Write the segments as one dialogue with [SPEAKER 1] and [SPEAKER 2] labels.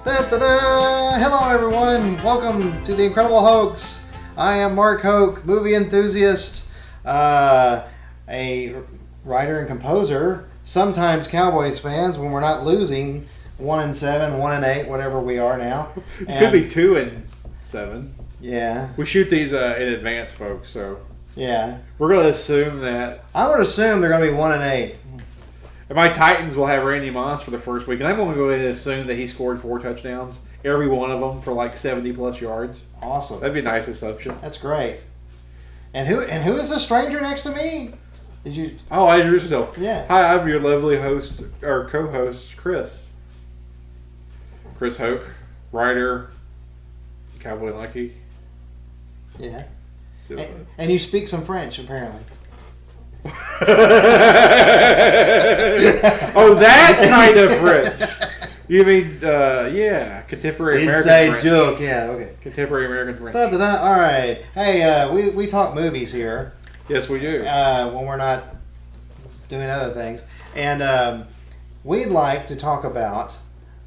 [SPEAKER 1] Da-da-da! Hello, everyone. Welcome to The Incredible Hoax. I am Mark Hoke, movie enthusiast, a writer and composer, sometimes Cowboys fans when we're not losing 1-7, 1-8, whatever we are now.
[SPEAKER 2] It could be 2-7.
[SPEAKER 1] Yeah.
[SPEAKER 2] We shoot these in advance, folks, so
[SPEAKER 1] yeah.
[SPEAKER 2] We're going to assume that.
[SPEAKER 1] I would assume they're going to be 1-8.
[SPEAKER 2] And my Titans will have Randy Moss for the first week, and I'm going to go ahead and assume that he scored 4 touchdowns, every one of them for like 70-plus yards.
[SPEAKER 1] Awesome.
[SPEAKER 2] That'd be a nice assumption.
[SPEAKER 1] That's great. And who is the stranger next to me? Did you?
[SPEAKER 2] Oh, I introduced myself.
[SPEAKER 1] Yeah.
[SPEAKER 2] Hi, I'm your lovely host, or co-host, Chris. Chris Hoke, writer, Cowboy Lucky.
[SPEAKER 1] Yeah. And you speak some French, apparently.
[SPEAKER 2] Oh, that kind of French. You mean, contemporary American French.
[SPEAKER 1] Joke, yeah, okay.
[SPEAKER 2] Contemporary American French.
[SPEAKER 1] Da-da-da. All right. Hey, we talk movies here.
[SPEAKER 2] Yes, we do.
[SPEAKER 1] When we're not doing other things. And we'd like to talk about,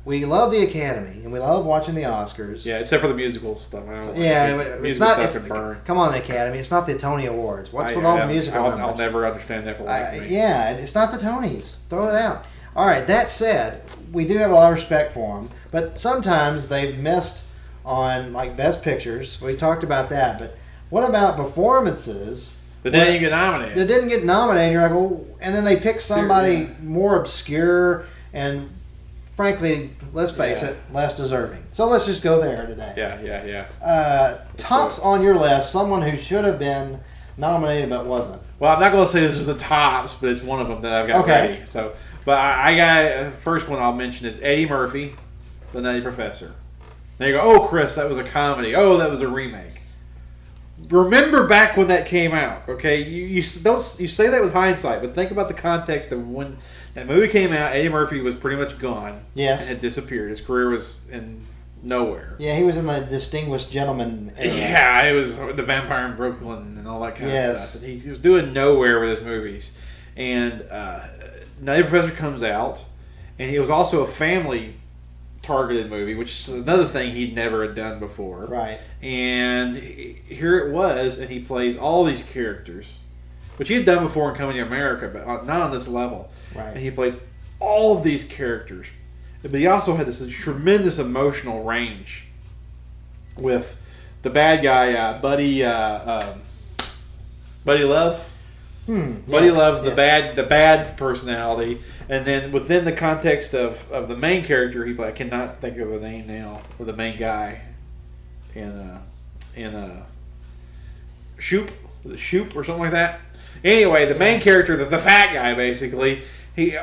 [SPEAKER 1] we love the Academy, and we love watching the Oscars.
[SPEAKER 2] Yeah, except for the musical stuff.
[SPEAKER 1] It's not. Come on, the Academy. It's not the Tony Awards. What's with all the musical numbers?
[SPEAKER 2] I'll never understand that for life.
[SPEAKER 1] Yeah, it's not the Tonys. Throw it out. All right. That said, we do have a lot of respect for them, but sometimes they've missed on like Best Pictures. We talked about that, but what about performances
[SPEAKER 2] that didn't get nominated?
[SPEAKER 1] That didn't get nominated. You're like, well, and then they pick somebody more obscure and, frankly, let's face it, less deserving. So let's just go there today.
[SPEAKER 2] Yeah.
[SPEAKER 1] Tops on your list, someone who should have been nominated but wasn't.
[SPEAKER 2] Well, I'm not going to say this is the tops, but it's one of them that I've got ready. So, but I got first one I'll mention is Eddie Murphy, The Nutty Professor. There you go. Oh, Chris, that was a comedy. Oh, that was a remake. Remember back when that came out, okay? You say that with hindsight, but think about the context of when that movie came out. Eddie Murphy was pretty much gone.
[SPEAKER 1] Yes.
[SPEAKER 2] And had disappeared. His career was in nowhere.
[SPEAKER 1] Yeah, he was in the Distinguished Gentleman era.
[SPEAKER 2] Yeah, it was The Vampire in Brooklyn and all that kind of stuff. And he was doing nowhere with his movies. And Nutty Professor comes out, and he was also a family targeted movie, which is another thing he'd never had done before.
[SPEAKER 1] Right.
[SPEAKER 2] And here it was, and he plays all these characters, which he had done before in Coming to America, but not on this level.
[SPEAKER 1] Right.
[SPEAKER 2] And he played all of these characters. But he also had this tremendous emotional range with the bad guy, Buddy Love. Buddy Love, the bad personality, and then within the context of the main character he played, I cannot think of the name now, or the main guy, in Shoop, was it Shoop or something like that? Anyway, the main character, the fat guy, basically,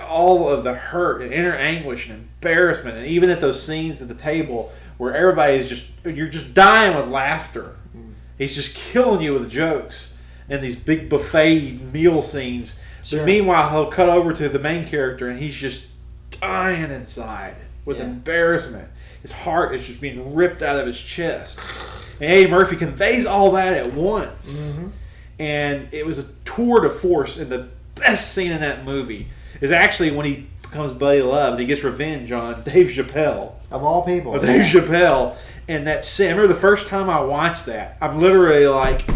[SPEAKER 2] all of the hurt and inner anguish and embarrassment, and even at those scenes at the table where you're just dying with laughter. He's just killing you with jokes. And these big buffet meal scenes. Sure. But meanwhile, he'll cut over to the main character, and he's just dying inside with embarrassment. His heart is just being ripped out of his chest. And Eddie Murphy conveys all that at once. Mm-hmm. And it was a tour de force. And the best scene in that movie is actually when he becomes Buddy Love and he gets revenge on Dave Chappelle.
[SPEAKER 1] Of all people.
[SPEAKER 2] Dave Chappelle. And that scene, I remember the first time I watched that, I'm literally like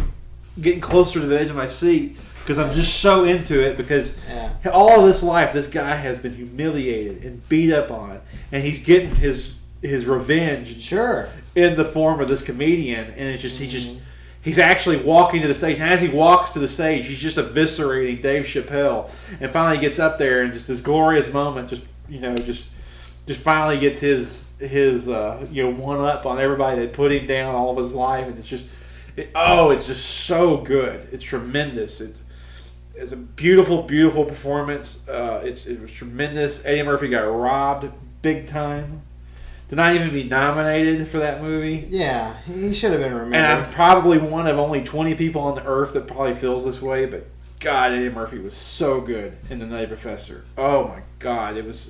[SPEAKER 2] getting closer to the edge of my seat because I'm just so into it, because all of this life this guy has been humiliated and beat up on, and he's getting his revenge in the form of this comedian, and it's just he's actually walking to the stage, and as he walks to the stage he's just eviscerating Dave Chappelle, and finally gets up there, and just this glorious moment just finally gets his one up on everybody that put him down all of his life, and it's just so good. It's tremendous. It's a beautiful, beautiful performance. It was tremendous. Eddie Murphy got robbed big time. Did not even be nominated for that movie.
[SPEAKER 1] Yeah, he should have been remembered.
[SPEAKER 2] And I'm probably one of only 20 people on the earth that probably feels this way, but God, Eddie Murphy was so good in The Nutty Professor. Oh my God, it was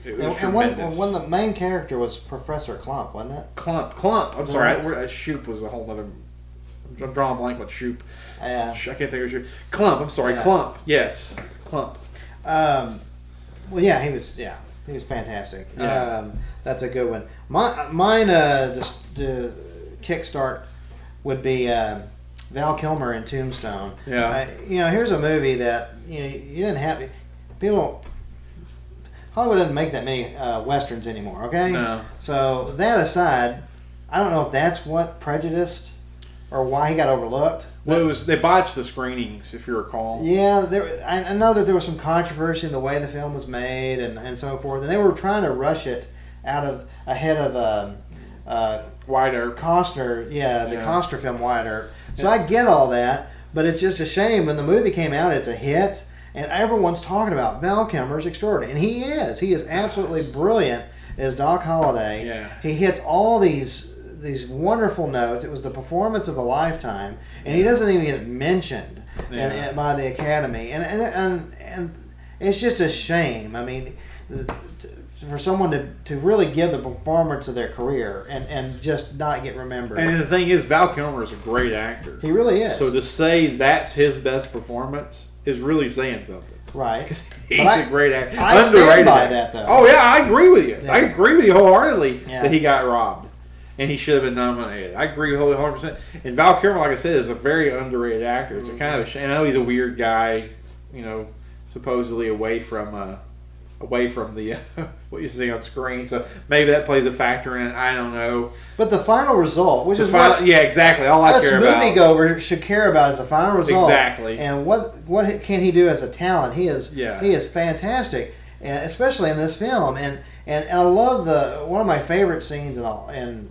[SPEAKER 2] tremendous.
[SPEAKER 1] When the main character was Professor Clump, wasn't it?
[SPEAKER 2] Clump. I'm sorry. Shoop was a whole other. I'm drawing a blank with Shoop.
[SPEAKER 1] Yeah.
[SPEAKER 2] I can't think of Shoop. Clump. I'm sorry. Yeah. Clump. Yes. Clump.
[SPEAKER 1] Well, yeah, he was. Yeah. He was fantastic.
[SPEAKER 2] Yeah.
[SPEAKER 1] That's a good one. Mine, just to kickstart, would be Val Kilmer in Tombstone.
[SPEAKER 2] Yeah.
[SPEAKER 1] Here's a movie that you didn't have people. Hollywood doesn't make that many westerns anymore. Okay.
[SPEAKER 2] No.
[SPEAKER 1] So that aside, I don't know if that's what prejudiced or why he got overlooked.
[SPEAKER 2] Well, they botched the screenings, if you recall.
[SPEAKER 1] Yeah, I know that there was some controversy in the way the film was made and so forth, and they were trying to rush it ahead of
[SPEAKER 2] Wide Earp.
[SPEAKER 1] Costner, the Costner film Wide Earp. So I get all that, but it's just a shame when the movie came out. It's a hit, and everyone's talking about Val Kilmer's extraordinary, and he is. He is absolutely brilliant as Doc Holliday.
[SPEAKER 2] Yeah.
[SPEAKER 1] He hits all these wonderful notes. It was the performance of a lifetime, and he doesn't even get mentioned by the Academy, and it's just a shame. I mean, for someone to really give the performance of their career and just not get remembered.
[SPEAKER 2] And the thing is, Val Kilmer is a great actor.
[SPEAKER 1] He really is.
[SPEAKER 2] So to say that's his best performance is really saying something.
[SPEAKER 1] Right.
[SPEAKER 2] He's a great actor.
[SPEAKER 1] I stand by that, though.
[SPEAKER 2] Oh, yeah, I agree with you.
[SPEAKER 1] Yeah.
[SPEAKER 2] I agree with you wholeheartedly that he got robbed. And he should have been nominated. I agree with 100%. And Val Kilmer, like I said, is a very underrated actor. It's a kind of a shame. I know he's a weird guy, supposedly away from the what you see on screen. So maybe that plays a factor in it. I don't know.
[SPEAKER 1] But the final result, which is
[SPEAKER 2] yeah, exactly. All I care about.
[SPEAKER 1] Us moviegoers should care about is the final result.
[SPEAKER 2] Exactly.
[SPEAKER 1] And what can he do as a talent? He is fantastic, and especially in this film. And I love one of my favorite scenes in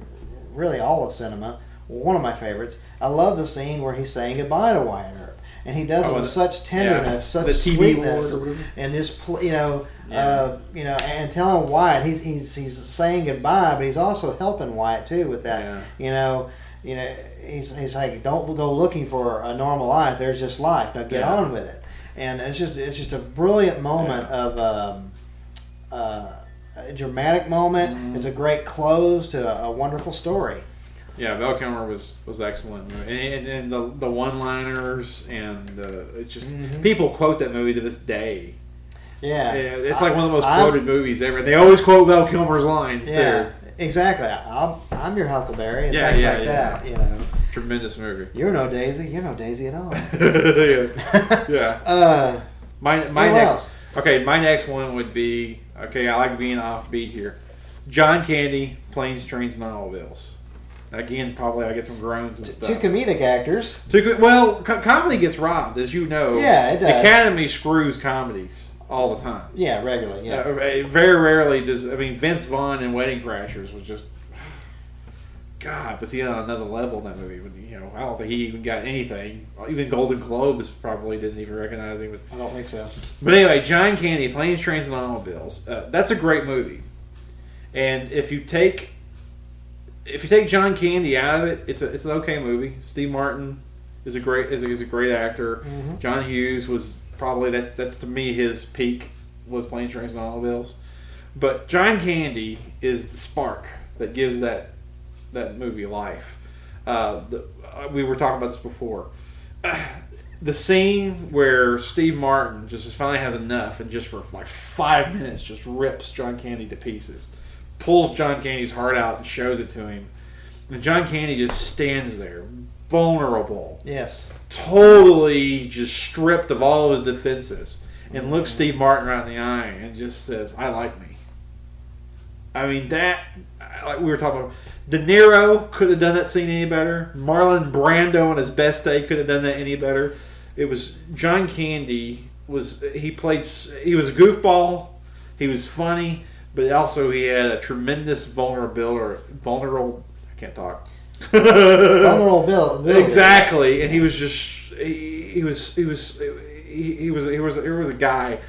[SPEAKER 1] really all of cinema. One of my favorites. I love the scene where he's saying goodbye to Wyatt Earp, and he does it with such tenderness, such sweetness, and just and telling Wyatt he's saying goodbye, but he's also helping Wyatt too with that. He's like, don't go looking for a normal life. There's just life. Now get on with it. And it's just a brilliant moment of a dramatic moment. Mm-hmm. It's a great close to a wonderful story.
[SPEAKER 2] Yeah, Val Kilmer was excellent, and the one-liners and it's just people quote that movie to this day.
[SPEAKER 1] Yeah,
[SPEAKER 2] it's like one of the most quoted movies ever. They always quote Val Kilmer's lines.
[SPEAKER 1] Yeah, exactly. I'm your Huckleberry and things like that.
[SPEAKER 2] Tremendous movie.
[SPEAKER 1] You're no Daisy. You're no Daisy at all.
[SPEAKER 2] Yeah. My next one would be I like being offbeat here. John Candy, Planes, Trains, and Automobiles. Again, probably I get some groans and stuff.
[SPEAKER 1] Two comedic actors.
[SPEAKER 2] Comedy gets robbed, as you know.
[SPEAKER 1] Yeah, it does.
[SPEAKER 2] The Academy screws comedies all the time.
[SPEAKER 1] Yeah, regularly. Yeah.
[SPEAKER 2] Very rarely does. I mean, Vince Vaughn in Wedding Crashers was just. God, was he on another level in that movie? I don't think he even got anything. Even Golden Globes probably didn't even recognize him.
[SPEAKER 1] I don't think so.
[SPEAKER 2] But anyway, John Candy, Planes, Trains, and Automobiles. That's a great movie. And if you take John Candy out of it, it's an okay movie. Steve Martin is a great actor. Mm-hmm. John Hughes was probably that's to me his peak was Planes, Trains, and Automobiles. But John Candy is the spark that gives that movie life. We were talking about this before. The scene where Steve Martin just finally has enough and just for like 5 minutes just rips John Candy to pieces. Pulls John Candy's heart out and shows it to him. And John Candy just stands there, vulnerable.
[SPEAKER 1] Yes.
[SPEAKER 2] Totally just stripped of all of his defenses. And looks Steve Martin right in the eye and just says, I like me. I mean, like we were talking about, De Niro could have done that scene any better. Marlon Brando on his best day could have done that any better. It was John Candy he was a goofball. He was funny. But also he had a tremendous vulnerability. I can't talk.
[SPEAKER 1] Vulnerability.
[SPEAKER 2] Exactly, and he was just he was a guy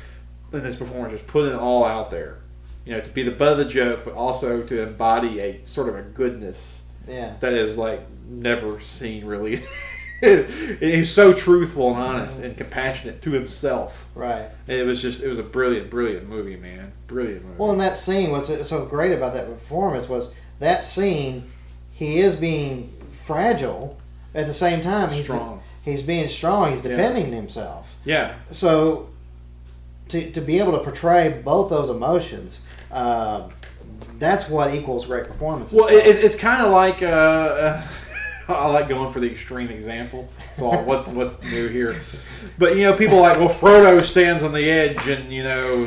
[SPEAKER 2] in this performance just putting it all out there, to be the butt of the joke, but also to embody a sort of a goodness that is like never seen really. He's so truthful and honest and compassionate to himself.
[SPEAKER 1] Right.
[SPEAKER 2] And it was a brilliant movie, man. Brilliant movie.
[SPEAKER 1] Well, and that scene, what's so great about that performance was that scene, he is being fragile at the same time.
[SPEAKER 2] Strong.
[SPEAKER 1] He's being strong. He's defending himself.
[SPEAKER 2] Yeah.
[SPEAKER 1] So to be able to portray both those emotions, that's what equals great performances.
[SPEAKER 2] Well, it's kind of like I like going for the extreme example. So what's new here? But people are like, well, Frodo stands on the edge, and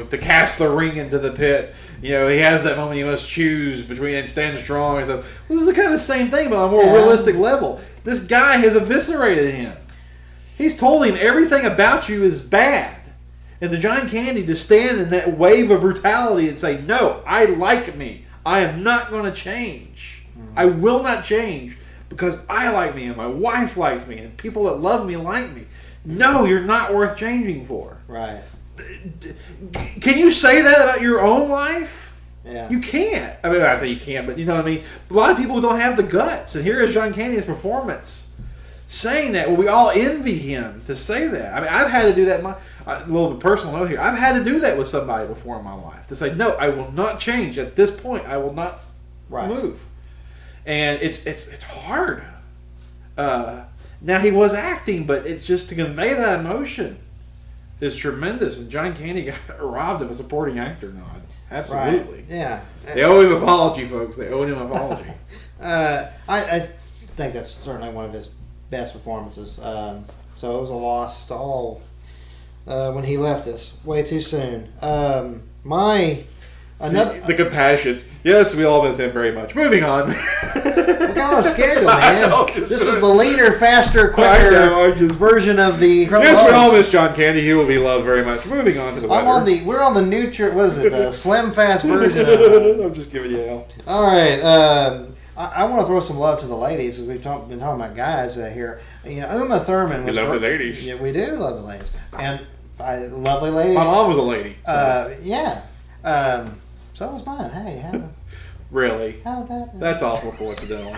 [SPEAKER 2] to cast the ring into the pit. He has that moment. You must choose between and stand strong. And stuff. Well, this is kind of the same thing, but on a more realistic level. This guy has eviscerated him. He's told him everything about you is bad. And to John Candy to stand in that wave of brutality and say, no, I like me. I am not going to change. I will not change because I like me and my wife likes me and people that love me like me. No, you're not worth changing for.
[SPEAKER 1] Right.
[SPEAKER 2] Can you say that about your own life?
[SPEAKER 1] Yeah.
[SPEAKER 2] You can't. I mean, I say you can't, but you know what I mean? A lot of people don't have the guts. And here is John Candy's performance saying that. Well, we all envy him to say that. I mean, I've had to do that. A little bit personal note here. I've had to do that with somebody before in my life. To say, no, I will not change. At this point, I will not move. And it's hard. Now, he was acting, but it's just to convey that emotion is tremendous. And John Candy got robbed of a supporting actor nod. Absolutely.
[SPEAKER 1] Right. Yeah.
[SPEAKER 2] They owe him an apology, folks. They owe him an apology.
[SPEAKER 1] I think that's certainly one of his best performances. So it was a loss to all when he left us way too soon. The
[SPEAKER 2] compassion. Yes, we all miss him very much. Moving on.
[SPEAKER 1] We're on a schedule, man. This is the leaner, faster, quicker version of the.
[SPEAKER 2] Yes, we all miss John Candy. He will be loved very much. Moving on to the weather.
[SPEAKER 1] We're on the what is it? The slim, fast version of it.
[SPEAKER 2] I'm just giving you hell.
[SPEAKER 1] All right. I want to throw some love to the ladies because we've been talking about guys here. Uma Thurman was.
[SPEAKER 2] We love the ladies.
[SPEAKER 1] Yeah, we do love the ladies, and lovely ladies.
[SPEAKER 2] My mom was a lady. So.
[SPEAKER 1] Yeah. So was mine. Hey,
[SPEAKER 2] really?
[SPEAKER 1] How that?
[SPEAKER 2] That's awful coincidental.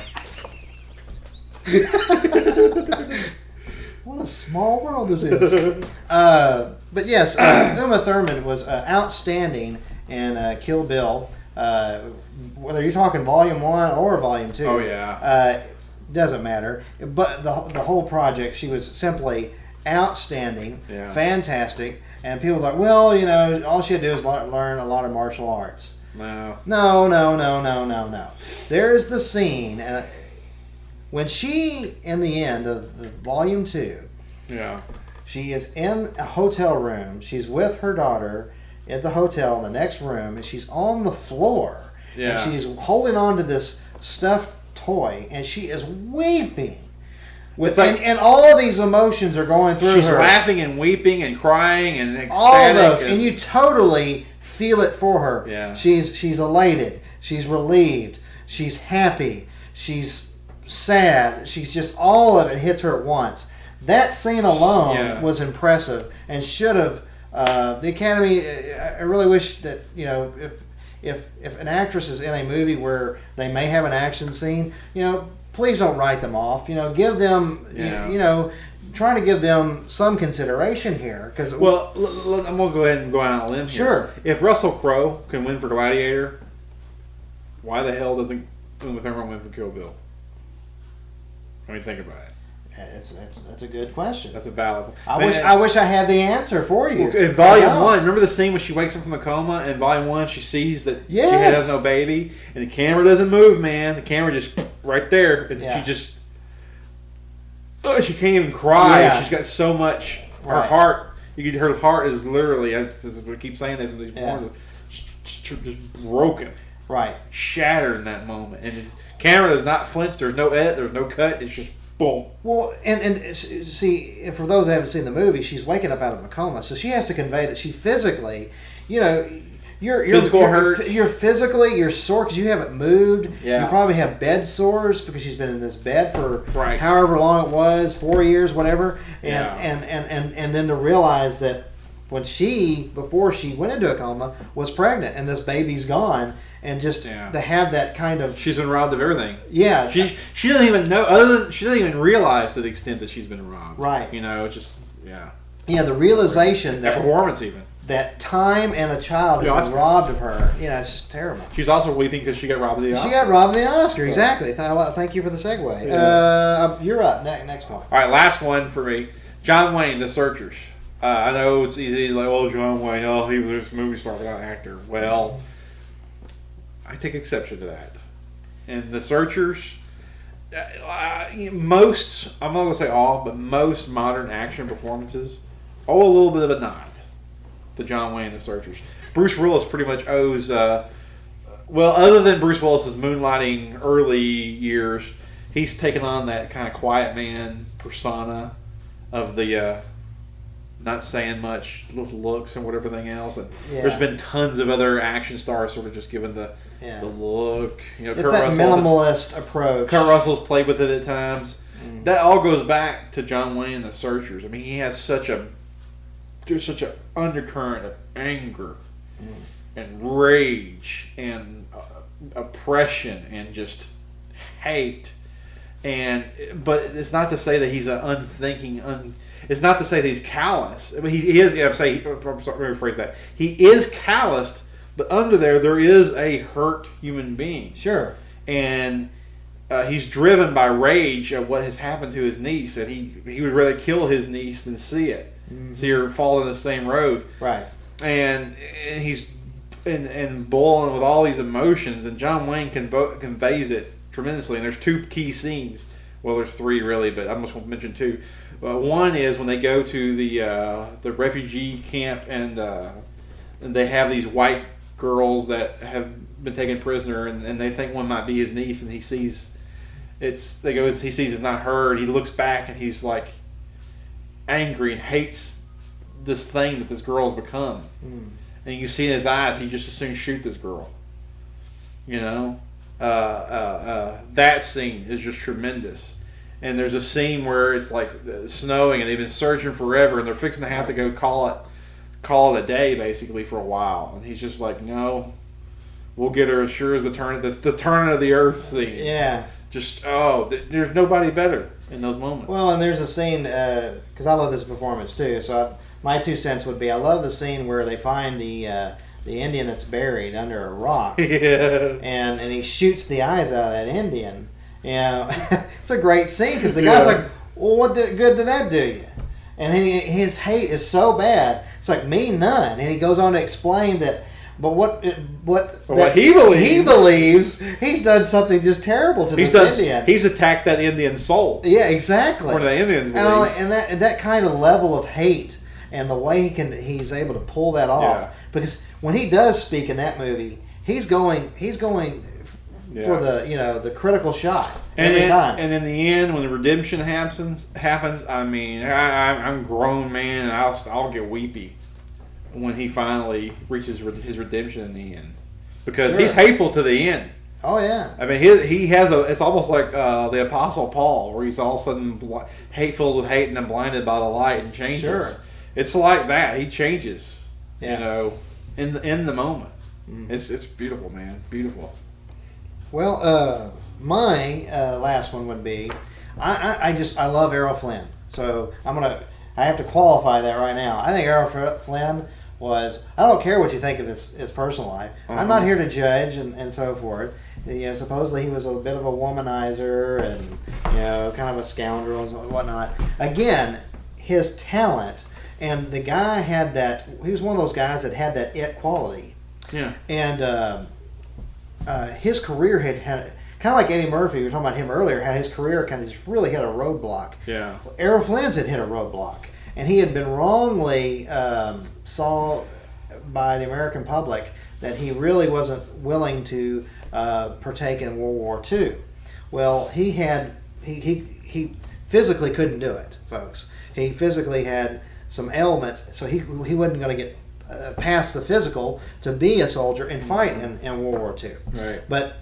[SPEAKER 1] What a small world this is. But yes, Uma Thurman was outstanding in Kill Bill. Whether you're talking Volume 1 or Volume 2.
[SPEAKER 2] Oh, yeah.
[SPEAKER 1] Doesn't matter. But the whole project, she was simply outstanding, fantastic. And people are like, well, all she had to do is learn a lot of martial arts.
[SPEAKER 2] No.
[SPEAKER 1] No. There is the scene, and when she, in the end of the Volume 2, she is in a hotel room. She's with her daughter at the hotel in the next room, and she's on the floor.
[SPEAKER 2] Yeah.
[SPEAKER 1] And she's holding on to this stuffed toy, and she is weeping. And all of these emotions are going through her.
[SPEAKER 2] She's laughing and weeping and crying and ecstatic.
[SPEAKER 1] All of those. And you totally feel it for her.
[SPEAKER 2] Yeah.
[SPEAKER 1] She's elated. She's relieved. She's happy. She's sad. She's just, all of it hits her at once. That scene alone was impressive and should have, the Academy, I really wish that, if an actress is in a movie where they may have an action scene, please don't write them off. Give them, try to give them some consideration here. I'm
[SPEAKER 2] going to go ahead and go out on a limb here.
[SPEAKER 1] Sure.
[SPEAKER 2] If Russell Crowe can win for Gladiator, why the hell doesn't Uma Thurman win for Kill Bill? I mean, think about it.
[SPEAKER 1] That's a good question.
[SPEAKER 2] That's a valid one.
[SPEAKER 1] I wish I had the answer for you.
[SPEAKER 2] In Volume 1, remember the scene when she wakes up from the coma? In Volume 1, she sees that she has no baby, and the camera doesn't move, man. The camera just right there, and she just she can't even cry. Yeah. She's got so much. Her heart, her heart is literally. I keep saying this in these performances, just broken, shattered in that moment, and the camera does not flinch. There's no edit. There's no cut. It's just. Boom.
[SPEAKER 1] Well, and see, for those that haven't seen the movie, she's waking up out of a coma, so she has to convey that she physically, you're physically, you're sore because you haven't moved. Yeah. You probably have bed sores because she's been in this bed for however long it was, 4 years, whatever, and then to realize that when before she went into a coma, was pregnant and this baby's gone. And just to have that kind of...
[SPEAKER 2] She's been robbed of everything.
[SPEAKER 1] Yeah.
[SPEAKER 2] She doesn't even know, she doesn't even realize to the extent that she's been robbed.
[SPEAKER 1] Right.
[SPEAKER 2] It's just,
[SPEAKER 1] Yeah, the realization that...
[SPEAKER 2] performance even.
[SPEAKER 1] That time and a child has been robbed of her. It's just terrible.
[SPEAKER 2] She's also weeping because she got robbed of the Oscar.
[SPEAKER 1] She got robbed of the Oscar, exactly. Thank you for the segue. You're up. Next one.
[SPEAKER 2] All right, last one for me. John Wayne, The Searchers. I know it's easy, like, oh, John Wayne, oh, he was a movie star, but not an actor. Well, I take exception to that. And The Searchers, most, I'm not going to say all, but most modern action performances owe a little bit of a nod to John Wayne and The Searchers. Bruce Willis pretty much owes, other than Bruce Willis's moonlighting early years, he's taken on that kind of quiet man persona of the not saying much, little looks and everything else. And there's been tons of other action stars sort of just given the look. You know,
[SPEAKER 1] it's that minimalist approach.
[SPEAKER 2] Kurt Russell's played with it at times. That all goes back to John Wayne and The Searchers. I mean, he has there's such an undercurrent of anger and rage and oppression and just hate. But it's not to say that he's an unthinking. It's not to say that he's callous. I mean, he is. I'm sorry, let me rephrase that. He is calloused, but under there is a hurt human being.
[SPEAKER 1] Sure.
[SPEAKER 2] And he's driven by rage of what has happened to his niece, and he would rather kill his niece than see it, see her fall in the same road.
[SPEAKER 1] Right.
[SPEAKER 2] And he's and boiling with all these emotions, and John Wayne conveys it tremendously. And there's two key scenes. Well, there's three really, but I'm just going to mention two. One is when they go to the refugee camp, and they have these white girls that have been taken prisoner, and they think one might be his niece, and he sees he sees it's not her, and he looks back and he's like angry and hates this thing that this girl has become. And you see in his eyes he just as soon shoot this girl. You know, that scene is just tremendous. And there's a scene where it's like snowing, and they've been searching forever, and they're fixing to have to go call it a day basically for a while. And he's just like, no, we'll get her as sure as the turn of the earth scene.
[SPEAKER 1] Yeah.
[SPEAKER 2] Just there's nobody better in those moments.
[SPEAKER 1] Well, and there's a scene because I love this performance too. So my 2 cents would be I love the scene where they find the Indian that's buried under a rock.
[SPEAKER 2] Yeah.
[SPEAKER 1] And he shoots the eyes out of that Indian. It's a great scene because the guy's like, well, what good did that do you? And then his hate is so bad. It's like, me none. And he goes on to explain that, but what he believes he's done something just terrible to this Indian.
[SPEAKER 2] He's attacked that Indian's soul.
[SPEAKER 1] Yeah, exactly.
[SPEAKER 2] One of the Indians believes.
[SPEAKER 1] And that kind of level of hate and the way he's able to pull that off, because when he does speak in that movie, he's going for the critical shot every time. And
[SPEAKER 2] in the end, when the redemption happens, I mean, I'm a grown man, and I'll get weepy when he finally reaches his redemption in the end, because he's hateful to the end.
[SPEAKER 1] Oh yeah.
[SPEAKER 2] I mean, he has it's almost like the Apostle Paul, where he's all of a sudden hateful with hate and then blinded by the light and changes.
[SPEAKER 1] Sure.
[SPEAKER 2] It's like that. He changes.
[SPEAKER 1] Yeah.
[SPEAKER 2] You know, in the moment. It's beautiful, man. Beautiful.
[SPEAKER 1] Well, my last one would be, I love Errol Flynn. So I have to qualify that right now. I think Errol Flynn was, I don't care what you think of his personal life. I'm not here to judge and so forth. Supposedly he was a bit of a womanizer and, kind of a scoundrel and whatnot. Again, his talent, and the guy he was one of those guys that had that it quality.
[SPEAKER 2] Yeah.
[SPEAKER 1] And his career had kind of like Eddie Murphy, we were talking about him earlier, how his career kind of just really hit a roadblock.
[SPEAKER 2] Yeah.
[SPEAKER 1] Well, Errol Flynn's had hit a roadblock, and he had been wrongly saw by the American public that he really wasn't willing to partake in World War II. Well, he physically couldn't do it, folks. He physically had some ailments, so he wasn't going to get past the physical to be a soldier and fight in World War II.
[SPEAKER 2] Right.
[SPEAKER 1] But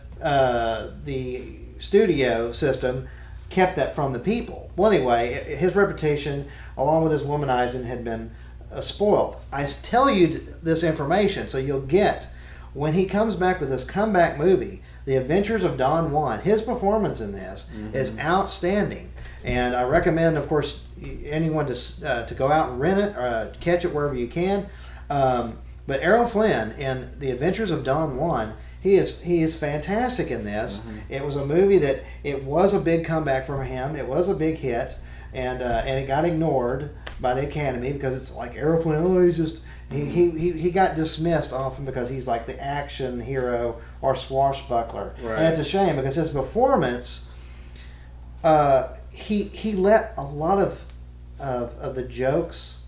[SPEAKER 1] the studio system kept that from the people. Well, anyway, his reputation, along with his womanizing, had been spoiled. I tell you this information so you'll get, when he comes back with this comeback movie, The Adventures of Don Juan, his performance in this is outstanding. And I recommend, of course, anyone to go out and rent it or catch it wherever you can. But Errol Flynn in The Adventures of Don Juan, he is fantastic in this. It was a movie that it was a big comeback from him. It was a big hit, and it got ignored by the Academy because it's like Errol Flynn. Oh, he's just he got dismissed often because he's like the action hero or swashbuckler, and it's a shame because his performance, he let a lot of the jokes.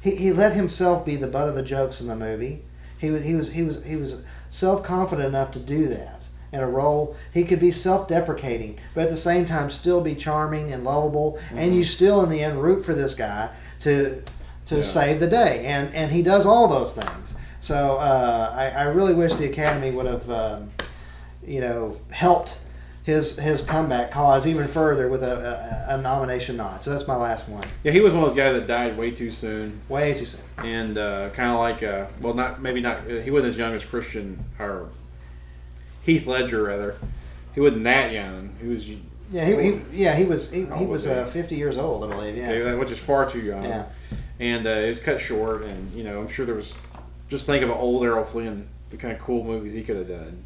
[SPEAKER 1] He let himself be the butt of the jokes in the movie. He was self-confident enough to do that in a role. He could be self-deprecating, but at the same time still be charming and lovable, and you still in the end root for this guy to save the day, and he does all those things. So I really wish the Academy would have helped his comeback cause even further with a nomination nod. So that's my last one.
[SPEAKER 2] Yeah, he was one of those guys that died way too soon.
[SPEAKER 1] Way too soon. And
[SPEAKER 2] kind of like, he wasn't as young as Christian, or Heath Ledger, rather. He wasn't that young. He was...
[SPEAKER 1] he was 50 years old, I believe. Yeah,
[SPEAKER 2] which is far too young.
[SPEAKER 1] Yeah.
[SPEAKER 2] And it was cut short, and, I'm sure there was... Just think of an old Errol Flynn, the kind of cool movies he could have done,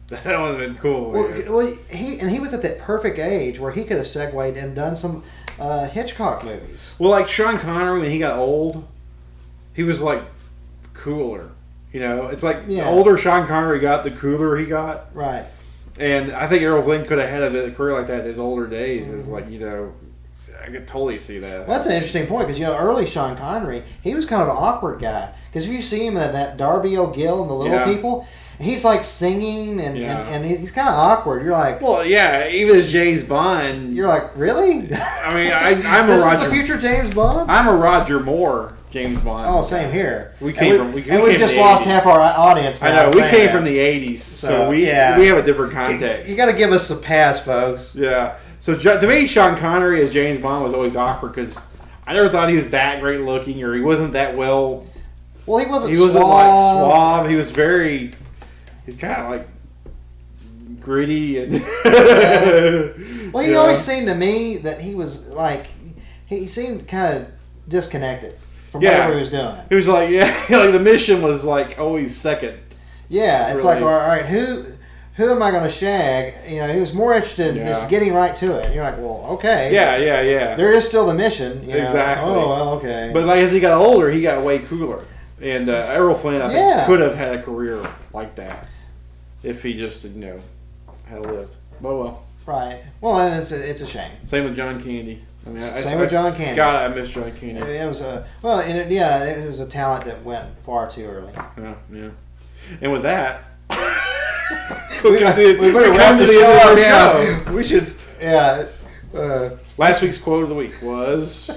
[SPEAKER 2] That would have been cool.
[SPEAKER 1] Well, he was at that perfect age where he could have segued and done some Hitchcock movies.
[SPEAKER 2] Well, like Sean Connery, when he got old, he was like cooler. It's like the older Sean Connery got, the cooler he got.
[SPEAKER 1] Right.
[SPEAKER 2] And I think Errol Flynn could have had a career like that in his older days. It's like, I could totally see that.
[SPEAKER 1] Well, that's an interesting point because, early Sean Connery, he was kind of an awkward guy. Because if you see him in that Darby O'Gill and the Little People, he's like singing and he's kind of awkward. You're like,
[SPEAKER 2] well, yeah, even as James Bond.
[SPEAKER 1] You're like, really?
[SPEAKER 2] I mean, I'm
[SPEAKER 1] this
[SPEAKER 2] a Roger.
[SPEAKER 1] Is the future James Bond?
[SPEAKER 2] I'm a Roger Moore James Bond.
[SPEAKER 1] Oh, same here.
[SPEAKER 2] We
[SPEAKER 1] just lost half our audience.
[SPEAKER 2] I know we came from the '80s, so we have a different context.
[SPEAKER 1] You got to give us a pass, folks.
[SPEAKER 2] Yeah. So to me, Sean Connery as James Bond was always awkward because I never thought he was that great looking, or he wasn't that well.
[SPEAKER 1] Well, he wasn't.
[SPEAKER 2] He wasn't like suave. He was very. He's kind of like gritty and.
[SPEAKER 1] Well, he always seemed to me that he was like he seemed kind of disconnected from whatever he was doing.
[SPEAKER 2] He was like like the mission was like always second.
[SPEAKER 1] Yeah, it's like all right, who am I going to shag? He was more interested in just getting right to it. And you're like, well, okay.
[SPEAKER 2] Yeah.
[SPEAKER 1] There is still the mission.
[SPEAKER 2] Exactly.
[SPEAKER 1] Oh, well, okay.
[SPEAKER 2] But like as he got older, he got way cooler. And Errol Flynn, I think, could have had a career like that if he just, had lived. But well.
[SPEAKER 1] Right. Well, and it's a shame.
[SPEAKER 2] Same with John Candy.
[SPEAKER 1] Same with John Candy.
[SPEAKER 2] God, I miss John Candy.
[SPEAKER 1] It was it was a talent that went far too early.
[SPEAKER 2] Yeah. And with that,
[SPEAKER 1] we better wrap the show up. Yeah. We should. Yeah.
[SPEAKER 2] Last week's quote of the week was.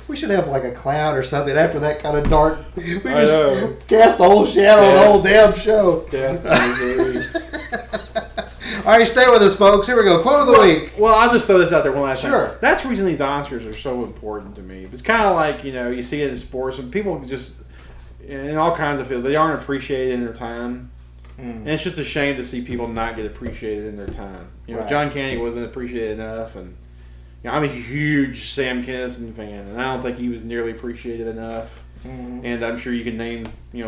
[SPEAKER 1] We should have like a cloud or something after that kind of dark. We just cast the whole shadow on the whole damn show. All right, stay with us, folks. Here we go. Quote of the week.
[SPEAKER 2] Well, I'll just throw this out there one last time.
[SPEAKER 1] Sure.
[SPEAKER 2] That's the reason these Oscars are so important to me. It's kind of like, you see it in sports, and people just, in all kinds of fields, they aren't appreciated in their time. And it's just a shame to see people not get appreciated in their time. John Candy wasn't appreciated enough, and I'm a huge Sam Kinison fan, and I don't think he was nearly appreciated enough. And I'm sure you can name,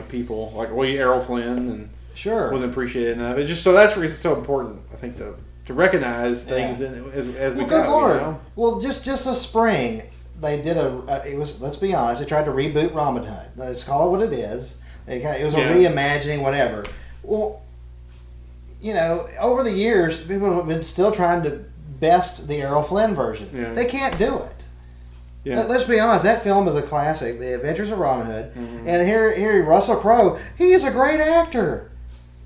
[SPEAKER 2] people like Errol Flynn, and wasn't appreciated enough. It's just so that's the reason it's so important, I think, to recognize things as we go.
[SPEAKER 1] Good Lord! Well, just this spring they did let's be honest, they tried to reboot Robin Hood. Let's call it what it is. It was a reimagining, whatever. Well, over the years, people have been still trying to best the Errol Flynn version. Yeah. They can't do it. Yeah. Let's be honest, that film is a classic, The Adventures of Robin Hood. And here Russell Crowe, he is a great actor.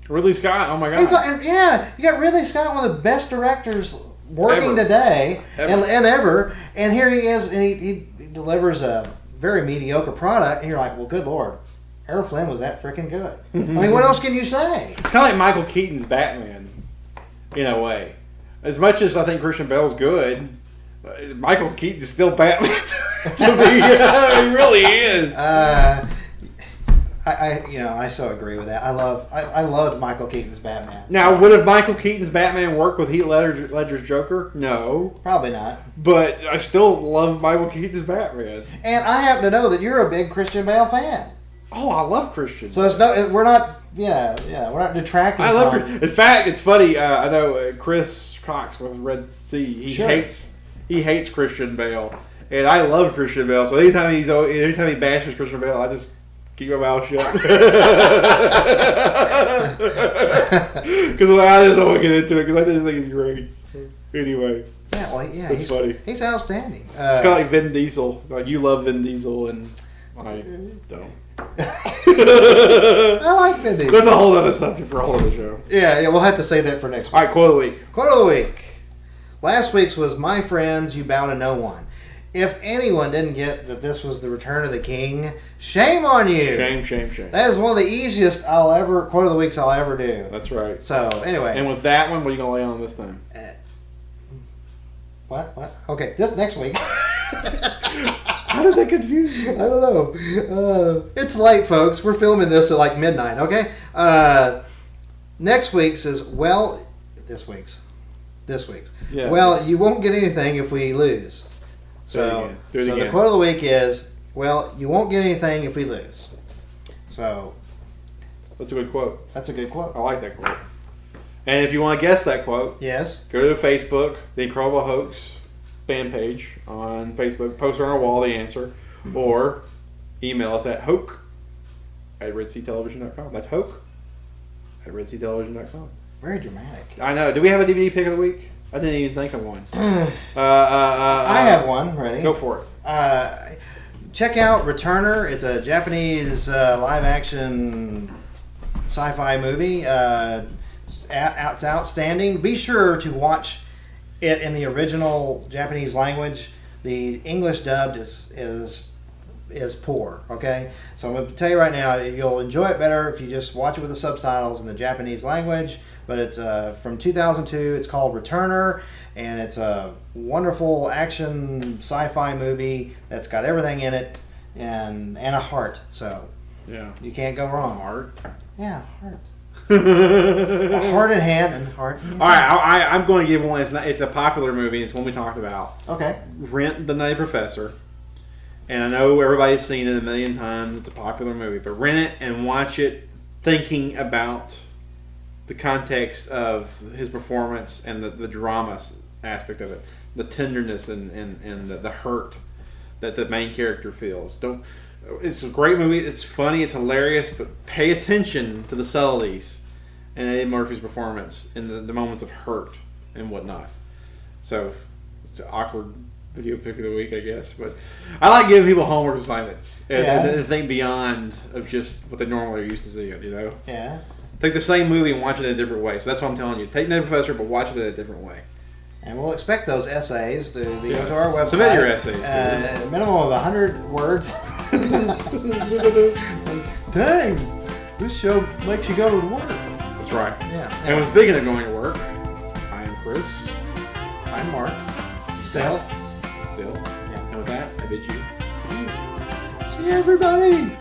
[SPEAKER 2] Ridley Scott, oh my God.
[SPEAKER 1] You got Ridley Scott, one of the best directors working today and ever. And here he is, and he delivers a very mediocre product, and you're like, well, good Lord. Errol Flynn was that freaking good. I mean, what else can you say?
[SPEAKER 2] It's kind of like Michael Keaton's Batman, in a way. As much as I think Christian Bale's good, Michael Keaton's still Batman to me. He really is.
[SPEAKER 1] I so agree with that. I loved Michael Keaton's Batman.
[SPEAKER 2] Now, would have Michael Keaton's Batman worked with Heath Ledger's Joker? No,
[SPEAKER 1] probably not.
[SPEAKER 2] But I still love Michael Keaton's Batman.
[SPEAKER 1] And I happen to know that you're a big Christian Bale fan.
[SPEAKER 2] Oh, I love Christian.
[SPEAKER 1] So we're not we're not detracting.
[SPEAKER 2] I love Christian. In fact, it's funny. I know Chris Cox with Red Sea. He hates Christian Bale, And I love Christian Bale, so anytime he bashes Christian Bale, I just keep my mouth shut. Because I just don't want to get into it, because I just think he's great. So, anyway.
[SPEAKER 1] Yeah, well, yeah,
[SPEAKER 2] it's funny.
[SPEAKER 1] He's outstanding.
[SPEAKER 2] It's kind of like Vin Diesel. Like, you love Vin Diesel, and I don't.
[SPEAKER 1] I like Vin Diesel.
[SPEAKER 2] That's a whole other subject for a whole other show.
[SPEAKER 1] Yeah, we'll have to save that for next week.
[SPEAKER 2] All right, quote of the week.
[SPEAKER 1] Quote of the week. Last week's was, "My friends, you bow to no one." If anyone didn't get that this was the Return of the King, shame on you.
[SPEAKER 2] Shame.
[SPEAKER 1] That is one of the easiest quote of the weeks I'll ever do.
[SPEAKER 2] That's right.
[SPEAKER 1] So, anyway.
[SPEAKER 2] And with that one, what are you going to lay on this time?
[SPEAKER 1] What? Okay, this next week.
[SPEAKER 2] How did that confuse you?
[SPEAKER 1] I don't know. It's late, folks. We're filming this at like midnight, okay? Next week's is, this week's. Yeah. Well, you won't get anything if we lose. So the quote of the week is, well, you won't get anything if we lose. So.
[SPEAKER 2] That's a good quote.
[SPEAKER 1] That's a good quote.
[SPEAKER 2] I like that quote. And if you want to guess that quote,
[SPEAKER 1] yes,
[SPEAKER 2] go to Facebook, The Incredible Hoax fan page on Facebook, post on our wall the answer, or email us at hoke@redseatelevision.com. That's hoke@redseatelevision.com.
[SPEAKER 1] Very dramatic.
[SPEAKER 2] I know. Do we have a DVD pick of the week? I didn't even think of one.
[SPEAKER 1] I have one ready.
[SPEAKER 2] Go for it.
[SPEAKER 1] Check out Returner. It's a Japanese live-action sci-fi movie. It's outstanding. Be sure to watch it in the original Japanese language. The English dubbed is poor. Okay, so I'm going to tell you right now, you'll enjoy it better if you just watch it with the subtitles in the Japanese language. But it's from 2002. It's called Returner, and it's a wonderful action sci-fi movie that's got everything in it and a heart. So
[SPEAKER 2] yeah,
[SPEAKER 1] you can't go wrong.
[SPEAKER 2] Heart.
[SPEAKER 1] Yeah, heart. A heart in hand and heart in hand.
[SPEAKER 2] All right, I'm going to give one. It's a popular movie. It's one we talked about.
[SPEAKER 1] Okay.
[SPEAKER 2] Rent the Nutty Professor. And I know everybody's seen it a million times. It's a popular movie. But rent it and watch it thinking about the context of his performance and the drama aspect of it. The tenderness and the hurt that the main character feels. It's a great movie. It's funny. It's hilarious. But pay attention to the subtleties in Eddie Murphy's performance in the moments of hurt and whatnot. So it's an awkward video pick of the week, I guess. But I like giving people homework assignments and think beyond of just what they normally are used to seeing. You know.
[SPEAKER 1] Yeah.
[SPEAKER 2] Take the same movie and watch it in a different way. So that's what I'm telling you. Take Nutty Professor, but watch it in a different way.
[SPEAKER 1] And we'll expect those essays to be to our website.
[SPEAKER 2] Submit your essays.
[SPEAKER 1] A minimum of 100 words. Dang, this show makes you go to work.
[SPEAKER 2] That's right.
[SPEAKER 1] Yeah.
[SPEAKER 2] And speaking of going to work, I am Chris.
[SPEAKER 1] I'm Mark. Still.
[SPEAKER 2] Yeah. And with that, I bid you.
[SPEAKER 1] See you, everybody.